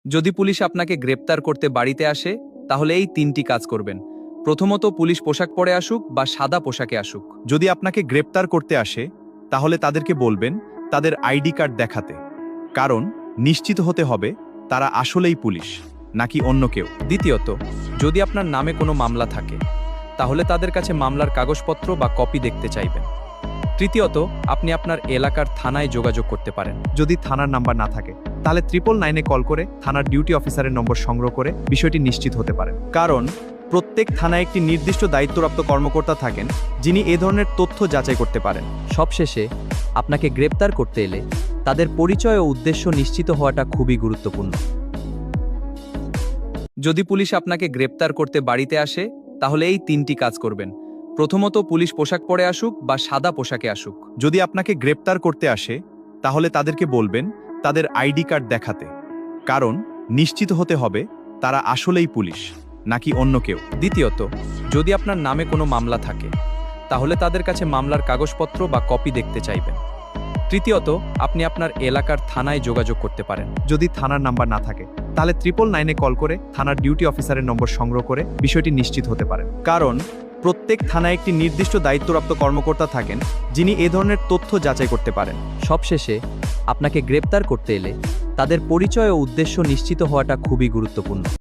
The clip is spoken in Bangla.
যদি পুলিশ আপনাকে গ্রেপ্তার করতে বাড়িতে আসে, তাহলে এই ৩টি কাজ করবেন। প্রথমত, পুলিশ পোশাক পরে আসুক বা সাদা পোশাকে আসুক। যদি আপনাকে গ্রেপ্তার করতে আসে, তাহলে তাদেরকে বলবেন তাদের আইডি কার্ড দেখাতে, কারণ নিশ্চিত হতে হবে তারা আসলেই পুলিশ নাকি অন্য কেউ। দ্বিতীয়ত, যদি আপনার নামে কোনো মামলা থাকে, তাহলে তাদের কাছে মামলার কাগজপত্র বা কপি দেখতে চাইবেন। তৃতীয়ত, আপনি আপনার এলাকার থানায় যোগাযোগ করতে পারেন। যদি থানার নাম্বার না থাকে, তাহলে 999-এ কল করে থানার ডিউটি অফিসারের নম্বর সংগ্রহ করে বিষয়টি নিশ্চিত হতে পারেন। কারণ প্রত্যেক থানায় একটি নির্দিষ্ট দায়িত্বপ্রাপ্ত কর্মকর্তা থাকেন, যিনি এ ধরনের তথ্য যাচাই করতে পারেন। সবশেষে, আপনাকে গ্রেপ্তার করতে এলে তাদের পরিচয় ও উদ্দেশ্য নিশ্চিত হওয়াটা খুবই গুরুত্বপূর্ণ। যদি পুলিশ আপনাকে গ্রেপ্তার করতে বাড়িতে আসে, তাহলে এই ৩টি কাজ করবেন। প্রথমত, পুলিশ পোশাক পরে আসুক বা সাদা পোশাকে আসুক। যদি আপনাকে গ্রেপ্তার করতে আসে, তাহলে তাদেরকে বলবেন তাদের আইডি কার্ড দেখাতে, কারণ নিশ্চিত হতে হবে তারা আসলেই পুলিশ নাকি অন্য কেউ। দ্বিতীয়ত, যদি আপনার নামে কোনো মামলা থাকে, তাহলে তাদের কাছে মামলার কাগজপত্র বা কপি দেখতে চাইবেন। তৃতীয়ত, আপনি আপনার এলাকার থানায় যোগাযোগ করতে পারেন। যদি থানার নাম্বার না থাকে, তাহলে 999-এ কল করে থানার ডিউটি অফিসারের নম্বর সংগ্রহ করে বিষয়টি নিশ্চিত হতে পারেন। কারণ প্রত্যেক থানায় একটি নির্দিষ্ট দায়িত্বপ্রাপ্ত কর্মকর্তা থাকেন, যিনি এ ধরনের তথ্য যাচাই করতে পারেন। সবশেষে, আপনাকে গ্রেপ্তার করতে এলে তাদের পরিচয় ও উদ্দেশ্য নিশ্চিত হওয়াটা খুবই গুরুত্বপূর্ণ।